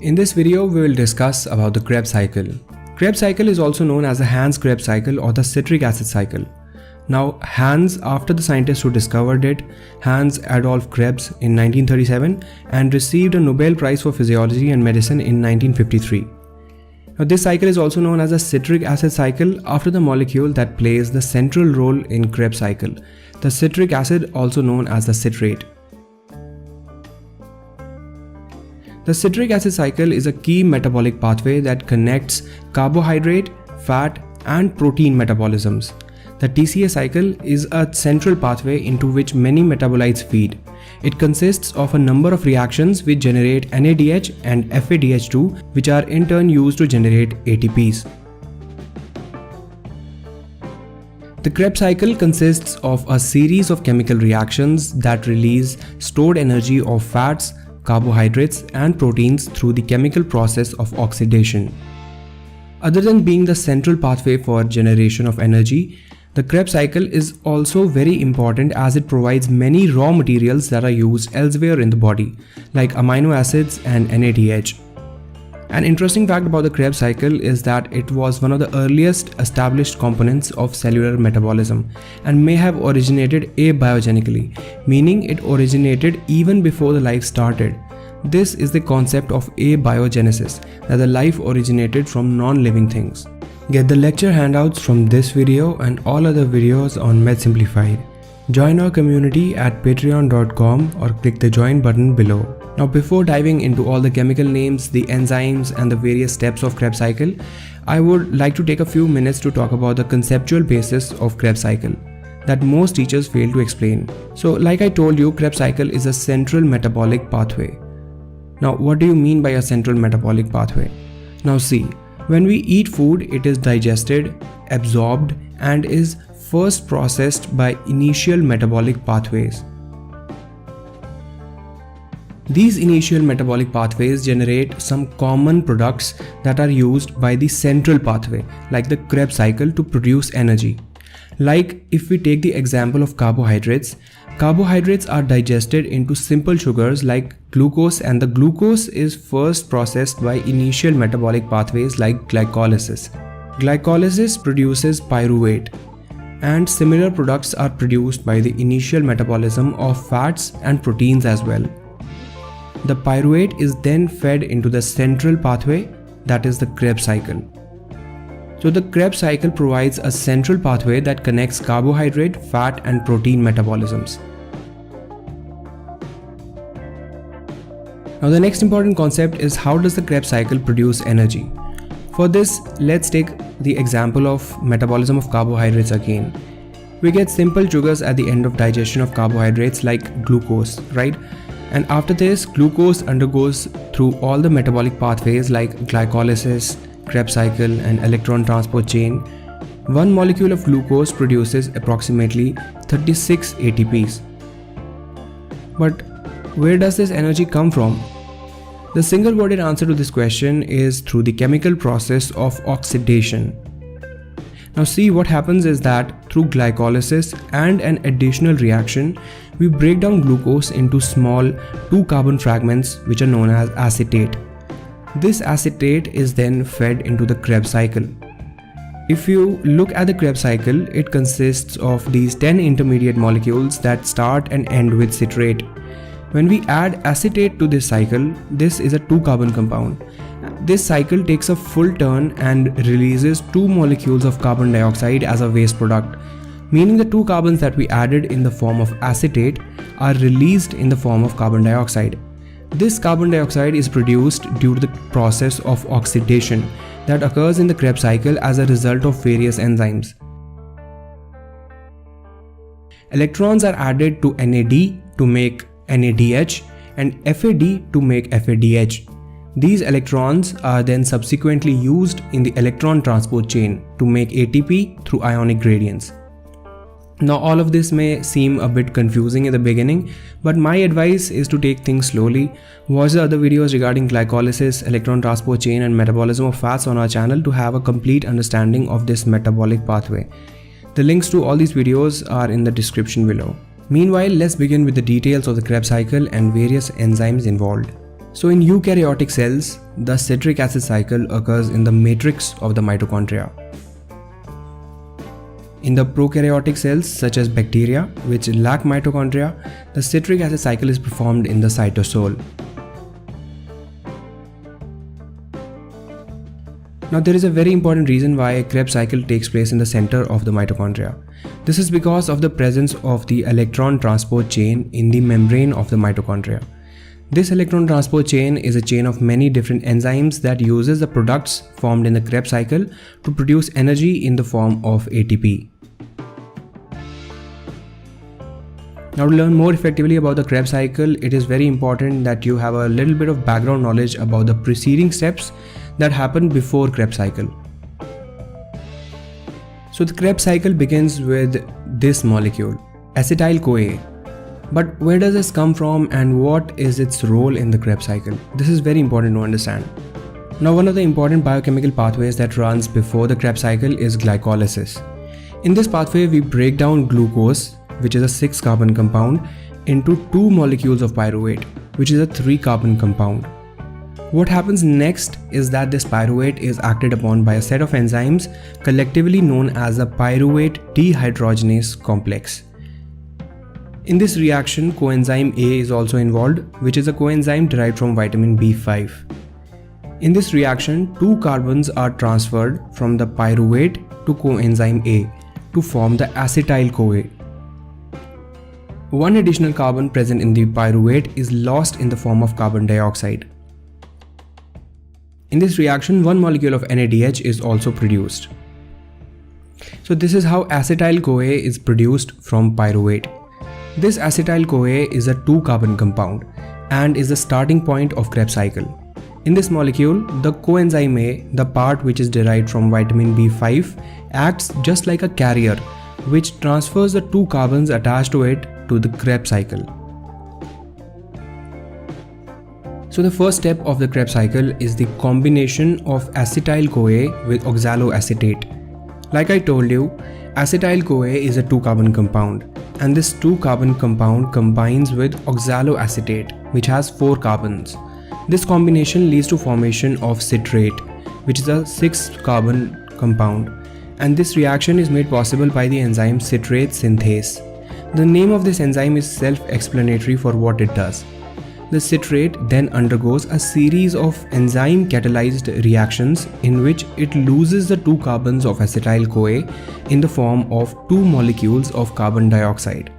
In this video, we will discuss about the Krebs cycle. Krebs cycle is also known as the Hans-Krebs cycle or the citric acid cycle. Now, Hans, after the scientist who discovered it, Hans Adolf Krebs in 1937, and received a Nobel Prize for Physiology and Medicine in 1953. Now, this cycle is also known as the citric acid cycle after the molecule that plays the central role in Krebs cycle, the citric acid also known as the citrate. The citric acid cycle is a key metabolic pathway that connects carbohydrate, fat, and protein metabolisms. The TCA cycle is a central pathway into which many metabolites feed. It consists of a number of reactions which generate NADH and FADH2, which are in turn used to generate ATPs. The Krebs cycle consists of a series of chemical reactions that release stored energy of fats, carbohydrates, and proteins through the chemical process of oxidation. Other than being the central pathway for generation of energy, the Krebs cycle is also very important as it provides many raw materials that are used elsewhere in the body, like amino acids and NADH. An interesting fact about the Krebs cycle is that it was one of the earliest established components of cellular metabolism and may have originated abiogenically, meaning it originated even before the life started. This is the concept of abiogenesis, that the life originated from non-living things. Get the lecture handouts from this video and all other videos on Med Simplified. Join our community at patreon.com or click the join button below. Now, before diving into all the chemical names, the enzymes, and the various steps of Krebs cycle, I would like to take a few minutes to talk about the conceptual basis of Krebs cycle that most teachers fail to explain. So, like I told you, Krebs cycle is a central metabolic pathway. Now, what do you mean by a central metabolic pathway? Now see, when we eat food, it is digested, absorbed, and is first processed by initial metabolic pathways. These initial metabolic pathways generate some common products that are used by the central pathway, like the Krebs cycle, to produce energy. Like if we take the example of carbohydrates, carbohydrates are digested into simple sugars like glucose, and the glucose is first processed by initial metabolic pathways like glycolysis. Glycolysis produces pyruvate, and similar products are produced by the initial metabolism of fats and proteins as well. The pyruvate is then fed into the central pathway, that is the Krebs cycle. So the Krebs cycle provides a central pathway that connects carbohydrate, fat, and protein metabolisms. Now the next important concept is how does the Krebs cycle produce energy? For this, let's take the example of metabolism of carbohydrates again. We get simple sugars at the end of digestion of carbohydrates like glucose, right? And after this, glucose undergoes through all the metabolic pathways like glycolysis, Krebs cycle, and electron transport chain. One molecule of glucose produces approximately 36 ATPs. But where does this energy come from? The single-worded answer to this question is through the chemical process of oxidation. Now see, what happens is that through glycolysis and an additional reaction, we break down glucose into small 2-carbon fragments which are known as acetate. This acetate is then fed into the Krebs cycle. If you look at the Krebs cycle, it consists of these 10 intermediate molecules that start and end with citrate. When we add acetate to this cycle, this is a 2-carbon compound. This cycle takes a full turn and releases 2 molecules of carbon dioxide as a waste product, meaning the 2 carbons that we added in the form of acetate are released in the form of carbon dioxide. This carbon dioxide is produced due to the process of oxidation that occurs in the Krebs cycle as a result of various enzymes. Electrons are added to NAD to make NADH and FAD to make FADH. These electrons are then subsequently used in the electron transport chain to make ATP through ionic gradients. Now all of this may seem a bit confusing in the beginning, but my advice is to take things slowly. Watch the other videos regarding glycolysis, electron transport chain, and metabolism of fats on our channel to have a complete understanding of this metabolic pathway. The links to all these videos are in the description below. Meanwhile, let's begin with the details of the Krebs cycle and various enzymes involved. So in eukaryotic cells, the citric acid cycle occurs in the matrix of the mitochondria. In the prokaryotic cells such as bacteria which lack mitochondria, the citric acid cycle is performed in the cytosol. Now there is a very important reason why a Krebs cycle takes place in the center of the mitochondria. This is because of the presence of the electron transport chain in the membrane of the mitochondria. This electron transport chain is a chain of many different enzymes that uses the products formed in the Krebs cycle to produce energy in the form of ATP. Now to learn more effectively about the Krebs cycle, it is very important that you have a little bit of background knowledge about the preceding steps that happen before Krebs cycle. So the Krebs cycle begins with this molecule, acetyl-CoA. But where does this come from and what is its role in the Krebs cycle? This is very important to understand. Now one of the important biochemical pathways that runs before the Krebs cycle is glycolysis. In this pathway we break down glucose, which is a 6-carbon compound, into 2 molecules of pyruvate, which is a 3-carbon compound. What happens next is that this pyruvate is acted upon by a set of enzymes collectively known as the pyruvate dehydrogenase complex. In this reaction, coenzyme A is also involved, which is a coenzyme derived from vitamin B5. In this reaction, 2 carbons are transferred from the pyruvate to coenzyme A to form the acetyl-CoA. One additional carbon present in the pyruvate is lost in the form of carbon dioxide. In this reaction, 1 molecule of NADH is also produced. So this is how acetyl-CoA is produced from pyruvate. This acetyl-CoA is a 2-carbon compound and is the starting point of Krebs cycle. In this molecule, the coenzyme A, the part which is derived from vitamin B5, acts just like a carrier which transfers the 2 carbons attached to it to the Krebs cycle. So the first step of the Krebs cycle is the combination of acetyl-CoA with oxaloacetate. Like I told you, acetyl-CoA is a 2-carbon compound, and this 2-carbon compound combines with oxaloacetate, which has 4 carbons. This combination leads to formation of citrate, which is a 6-carbon compound, and this reaction is made possible by the enzyme citrate synthase. The name of this enzyme is self-explanatory for what it does. The citrate then undergoes a series of enzyme-catalyzed reactions in which it loses the 2 carbons of acetyl-CoA in the form of 2 molecules of carbon dioxide.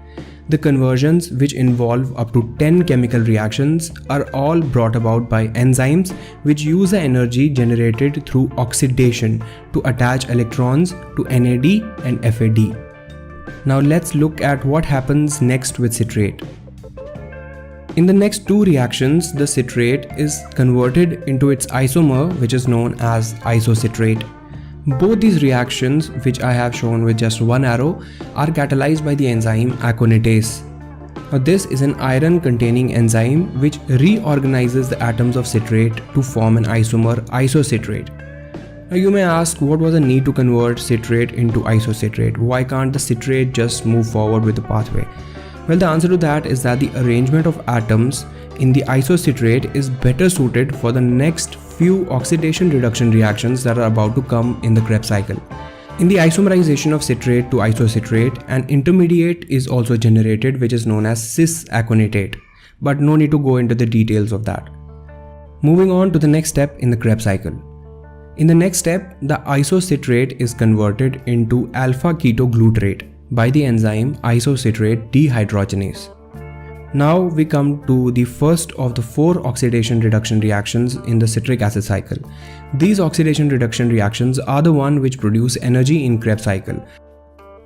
The conversions, which involve up to 10 chemical reactions, are all brought about by enzymes which use the energy generated through oxidation to attach electrons to NAD and FAD. Now let's look at what happens next with citrate. In the next 2 reactions, the citrate is converted into its isomer, which is known as isocitrate. Both these reactions, which I have shown with just 1 arrow, are catalyzed by the enzyme aconitase. Now this is an iron-containing enzyme which reorganizes the atoms of citrate to form an isomer isocitrate. Now you may ask, what was the need to convert citrate into isocitrate? Why can't the citrate just move forward with the pathway? Well, the answer to that is that the arrangement of atoms in the isocitrate is better suited for the next few oxidation reduction reactions that are about to come in the Krebs cycle. In the isomerization of citrate to isocitrate, an intermediate is also generated which is known as cis-aconitate, but no need to go into the details of that. Moving on to the next step in the Krebs cycle. In the next step, the isocitrate is converted into alpha-ketoglutarate by the enzyme isocitrate dehydrogenase. Now we come to the first of the 4 oxidation reduction reactions in the citric acid cycle. These oxidation reduction reactions are the one which produce energy in Krebs cycle.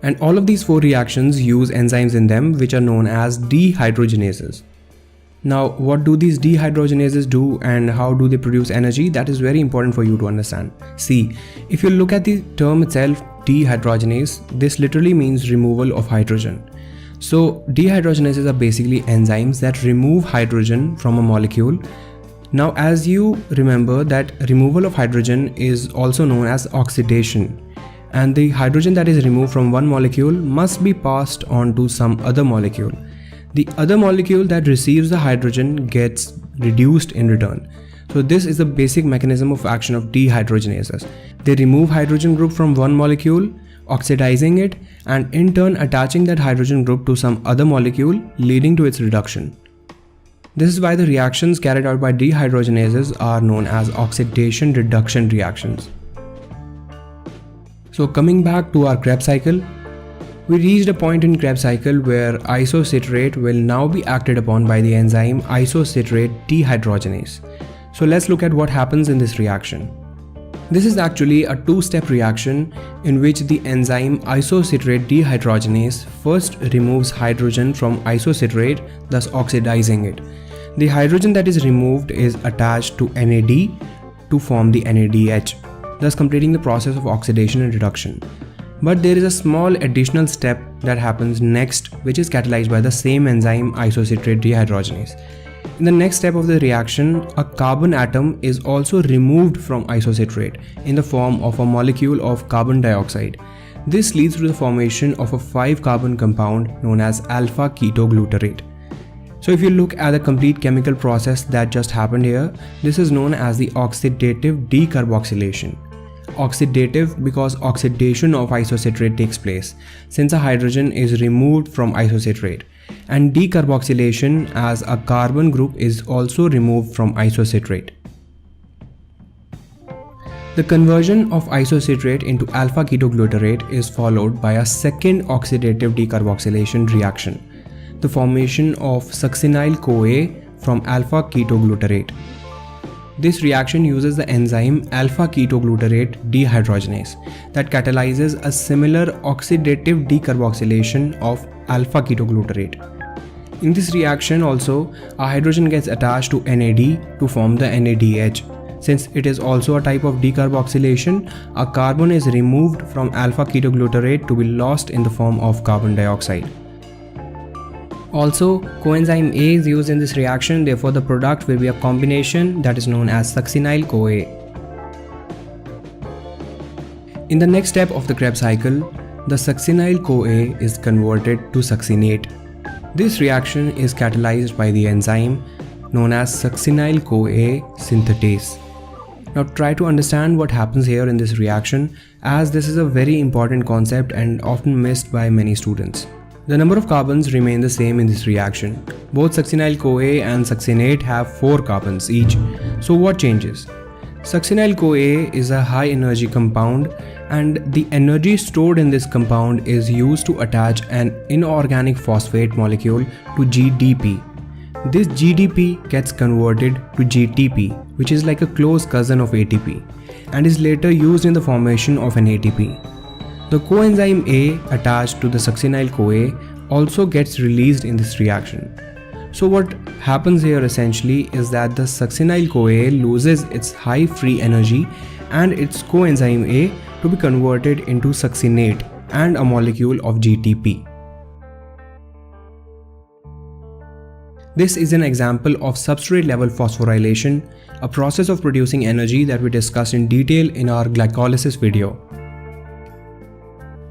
And all of these 4 reactions use enzymes in them which are known as dehydrogenases. Now what do these dehydrogenases do and how do they produce energy? That is very important for you to understand. See, if you look at the term itself, dehydrogenase, this literally means removal of hydrogen. So dehydrogenases are basically enzymes that remove hydrogen from a molecule. Now as you remember that removal of hydrogen is also known as oxidation, and the hydrogen that is removed from one molecule must be passed on to some other molecule. The other molecule that receives the hydrogen gets reduced in return. So this is the basic mechanism of action of dehydrogenases. They remove hydrogen group from one molecule, oxidizing it, and in turn attaching that hydrogen group to some other molecule, leading to its reduction. This is why the reactions carried out by dehydrogenases are known as oxidation-reduction reactions. So coming back to our Krebs cycle, we reached a point in Krebs cycle where isocitrate will now be acted upon by the enzyme isocitrate dehydrogenase. So let's look at what happens in this reaction. This is actually a two-step reaction in which the enzyme isocitrate dehydrogenase first removes hydrogen from isocitrate, thus oxidizing it. The hydrogen that is removed is attached to NAD to form the NADH, thus completing the process of oxidation and reduction. But there is a small additional step that happens next, which is catalyzed by the same enzyme isocitrate dehydrogenase. In the next step of the reaction, a carbon atom is also removed from isocitrate in the form of a molecule of carbon dioxide. This leads to the formation of a 5-carbon compound known as alpha-ketoglutarate. So if you look at the complete chemical process that just happened here, this is known as the oxidative decarboxylation. Oxidative because oxidation of isocitrate takes place since a hydrogen is removed from isocitrate, and decarboxylation as a carbon group is also removed from isocitrate. The conversion of isocitrate into alpha-ketoglutarate is followed by a second oxidative decarboxylation reaction, the formation of succinyl-CoA from alpha-ketoglutarate. This reaction uses the enzyme alpha-ketoglutarate dehydrogenase that catalyzes a similar oxidative decarboxylation of alpha-ketoglutarate. In this reaction also, a hydrogen gets attached to NAD to form the NADH. Since it is also a type of decarboxylation, a carbon is removed from alpha-ketoglutarate to be lost in the form of carbon dioxide. Also, coenzyme A is used in this reaction, therefore the product will be a combination that is known as succinyl-CoA. In the next step of the Krebs cycle, the succinyl-CoA is converted to succinate. This reaction is catalyzed by the enzyme known as succinyl-CoA synthetase. Now try to understand what happens here in this reaction, as this is a very important concept and often missed by many students. The number of carbons remain the same in this reaction. Both succinyl-CoA and succinate have 4 carbons each. So what changes? Succinyl-CoA is a high energy compound, and the energy stored in this compound is used to attach an inorganic phosphate molecule to GDP. This GDP gets converted to GTP, which is like a close cousin of ATP, and is later used in the formation of an ATP. The coenzyme A attached to the succinyl-CoA also gets released in this reaction. So what happens here essentially is that the succinyl-CoA loses its high free energy and its coenzyme A to be converted into succinate and a molecule of GTP. This is an example of substrate level phosphorylation, a process of producing energy that we discussed in detail in our glycolysis video.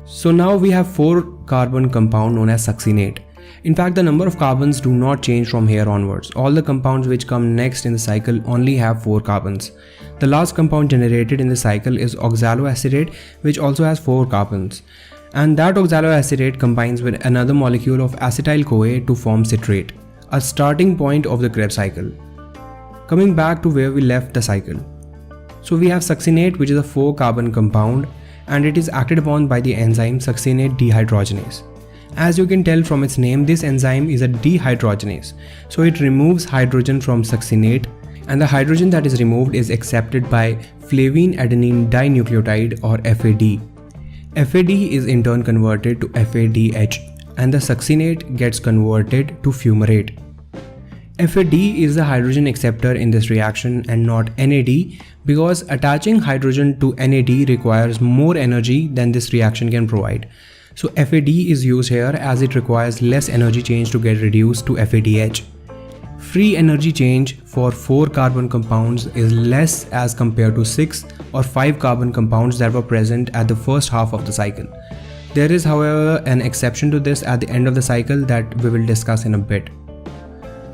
So now we have 4-carbon compound known as succinate. In fact, the number of carbons do not change from here onwards. All the compounds which come next in the cycle only have 4 carbons. The last compound generated in the cycle is oxaloacetate, which also has 4 carbons. And that oxaloacetate combines with another molecule of acetyl-CoA to form citrate, a starting point of the Krebs cycle. Coming back to where we left the cycle. So we have succinate, which is a 4-carbon compound, and it is acted upon by the enzyme succinate dehydrogenase. As you can tell from its name, this enzyme is a dehydrogenase, so it removes hydrogen from succinate, and the hydrogen that is removed is accepted by flavine adenine dinucleotide or FAD. FAD is in turn converted to FADH, and the succinate gets converted to fumarate. FAD is the hydrogen acceptor in this reaction and not NAD, because attaching hydrogen to NAD requires more energy than this reaction can provide. So FAD is used here as it requires less energy change to get reduced to FADH. Free energy change for 4-carbon compounds is less as compared to 6 or 5-carbon compounds that were present at the first half of the cycle. There is, however, an exception to this at the end of the cycle that we will discuss in a bit.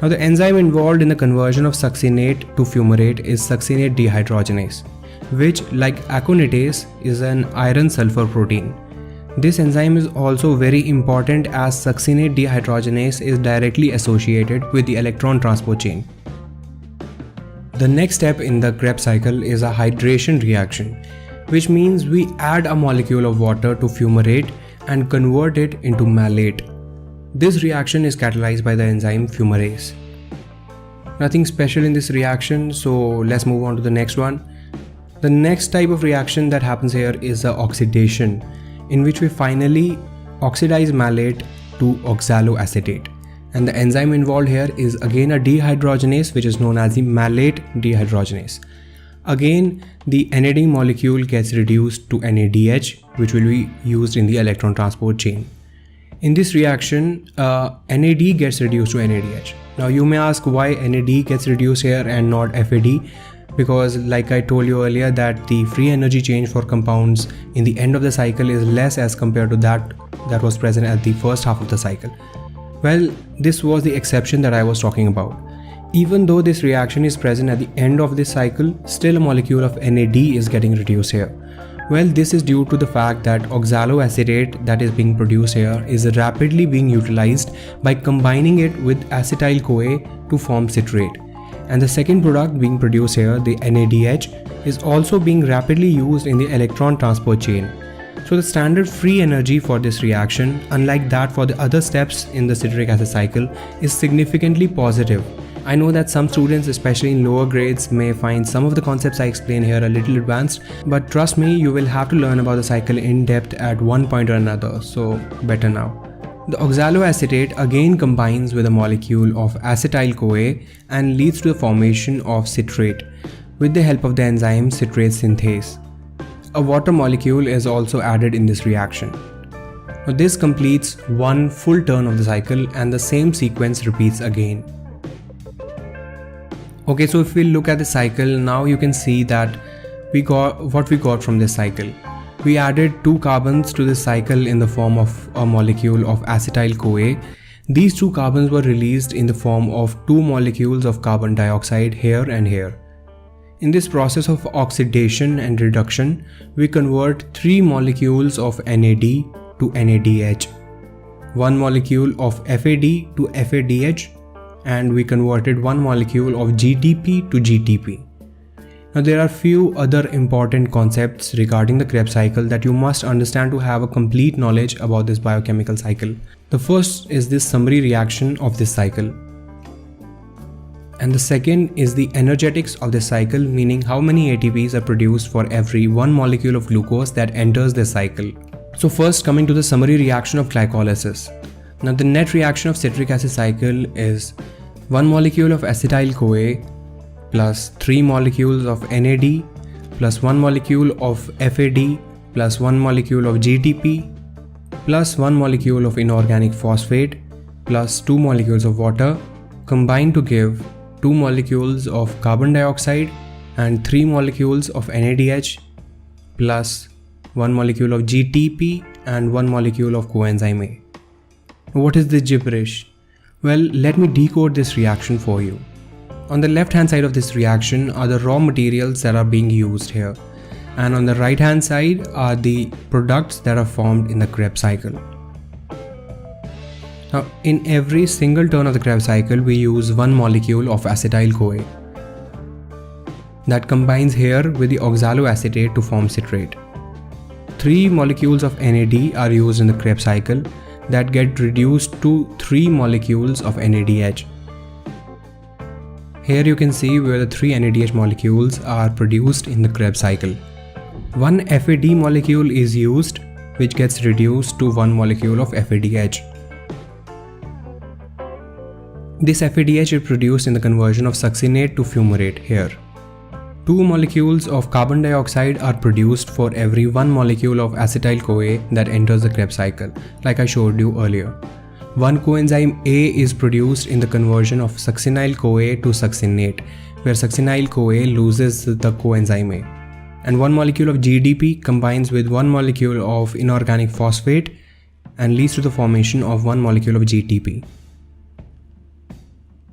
Now, the enzyme involved in the conversion of succinate to fumarate is succinate dehydrogenase, which, like aconitase, is an iron sulfur protein. This enzyme is also very important as succinate dehydrogenase is directly associated with the electron transport chain. The next step in the Krebs cycle is a hydration reaction, which means we add a molecule of water to fumarate and convert it into malate. This reaction is catalyzed by the enzyme fumarase. Nothing special in this reaction, so let's move on to the next one. The next type of reaction that happens here is the oxidation, in which we finally oxidize malate to oxaloacetate. And the enzyme involved here is again a dehydrogenase, which is known as the malate dehydrogenase. Again, the NAD molecule gets reduced to NADH, which will be used in the electron transport chain. In this reaction, NAD gets reduced to NADH. Now you may ask why NAD gets reduced here and not FAD, because like I told you earlier that the free energy change for compounds in the end of the cycle is less as compared to that was present at the first half of the cycle. Well, this was the exception that I was talking about. Even though this reaction is present at the end of this cycle, still a molecule of NAD is getting reduced here. Well, this is due to the fact that oxaloacetate that is being produced here is rapidly being utilized by combining it with acetyl-CoA to form citrate. And the second product being produced here, the NADH, is also being rapidly used in the electron transport chain. So the standard free energy for this reaction, unlike that for the other steps in the citric acid cycle, is significantly positive. I know that some students, especially in lower grades, may find some of the concepts I explain here a little advanced, but trust me, you will have to learn about the cycle in depth at one point or another, so better now. The oxaloacetate again combines with a molecule of acetyl-CoA and leads to the formation of citrate with the help of the enzyme citrate synthase. A water molecule is also added in this reaction. Now, this completes one full turn of the cycle and the same sequence repeats again. Okay, so if we look at the cycle, now you can see that we got from this cycle. We added 2 carbons to this cycle in the form of a molecule of acetyl-CoA. These 2 carbons were released in the form of 2 molecules of carbon dioxide here and here. In this process of oxidation and reduction, we convert 3 molecules of NAD to NADH, 1 molecule of FAD to FADH, and we converted 1 molecule of GTP to GTP. Now there are few other important concepts regarding the Krebs cycle that you must understand to have a complete knowledge about this biochemical cycle. The first is this summary reaction of this cycle. And the second is the energetics of this cycle, meaning how many ATPs are produced for every 1 molecule of glucose that enters the cycle. So first, coming to the summary reaction of glycolysis. Now the net reaction of citric acid cycle is 1 molecule of acetyl-CoA plus 3 molecules of NAD plus 1 molecule of FAD plus 1 molecule of GTP plus 1 molecule of inorganic phosphate plus 2 molecules of water combined to give 2 molecules of carbon dioxide and 3 molecules of NADH plus 1 molecule of GTP and 1 molecule of coenzyme A. What is this gibberish? Well, let me decode this reaction for you. On the left hand side of this reaction are the raw materials that are being used here, and on the right hand side are the products that are formed in the Krebs cycle. Now in every single turn of the Krebs cycle we use 1 molecule of acetyl-CoA that combines here with the oxaloacetate to form citrate. 3 molecules of NAD are used in the Krebs cycle that get reduced to 3 molecules of NADH. Here you can see where the 3 NADH molecules are produced in the Krebs cycle. 1 FAD molecule is used, which gets reduced to 1 molecule of FADH. This FADH is produced in the conversion of succinate to fumarate here. 2 molecules of carbon dioxide are produced for every 1 molecule of acetyl-CoA that enters the Krebs cycle, like I showed you earlier. 1 coenzyme A is produced in the conversion of succinyl-CoA to succinate, where succinyl-CoA loses the coenzyme A. and one molecule of GDP combines with one molecule of inorganic phosphate and leads to the formation of one molecule of GTP.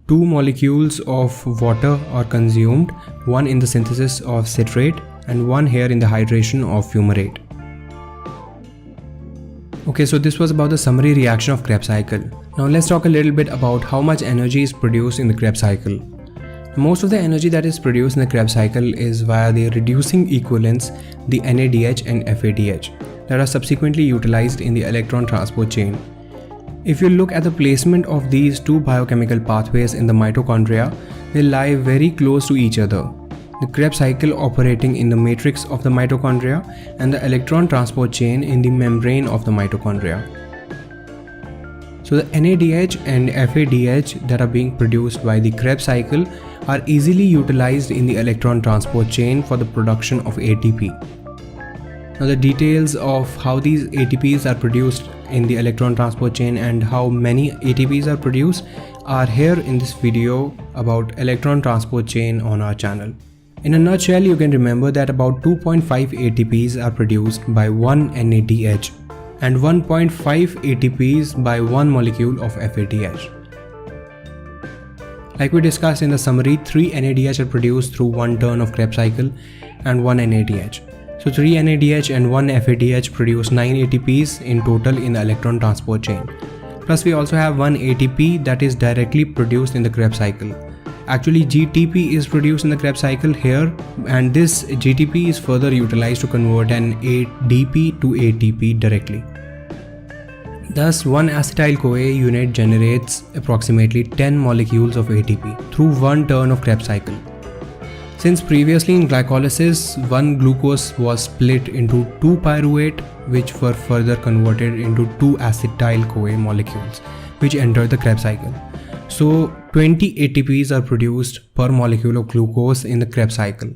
Two molecules of water are consumed, one in the synthesis of citrate and one here in the hydration of fumarate. Okay, so this was about the summary reaction of Krebs cycle. Now let's talk a little bit about how much energy is produced in the Krebs cycle. Most of the energy that is produced in the Krebs cycle is via the reducing equivalents, the NADH and FADH, that are subsequently utilized in the electron transport chain. If you look at the placement of these two biochemical pathways in the mitochondria, they lie very close to each other. The Krebs cycle operating in the matrix of the mitochondria and the electron transport chain in the membrane of the mitochondria. So the NADH and FADH that are being produced by the Krebs cycle are easily utilized in the electron transport chain for the production of ATP. Now the details of how these ATPs are produced in the electron transport chain and how many ATPs are produced are here in this video about electron transport chain on our channel. In a nutshell, you can remember that about 2.5 ATPs are produced by one NADH and 1.5 ATPs by one molecule of FADH. Like we discussed in the summary, 3 NADH are produced through one turn of Krebs cycle and 1 NADH. So 3 NADH and 1 FADH produce 9 ATPs in total in the electron transport chain. Plus we also have 1 ATP that is directly produced in the Krebs cycle. Actually GTP is produced in the Krebs cycle here, and this GTP is further utilized to convert an ADP to ATP directly. Thus, one acetyl-CoA unit generates approximately 10 molecules of ATP through one turn of Krebs cycle. Since previously in glycolysis, one glucose was split into 2 pyruvate, which were further converted into 2 acetyl-CoA molecules, which enter the Krebs cycle. So 20 ATPs are produced per molecule of glucose in the Krebs cycle.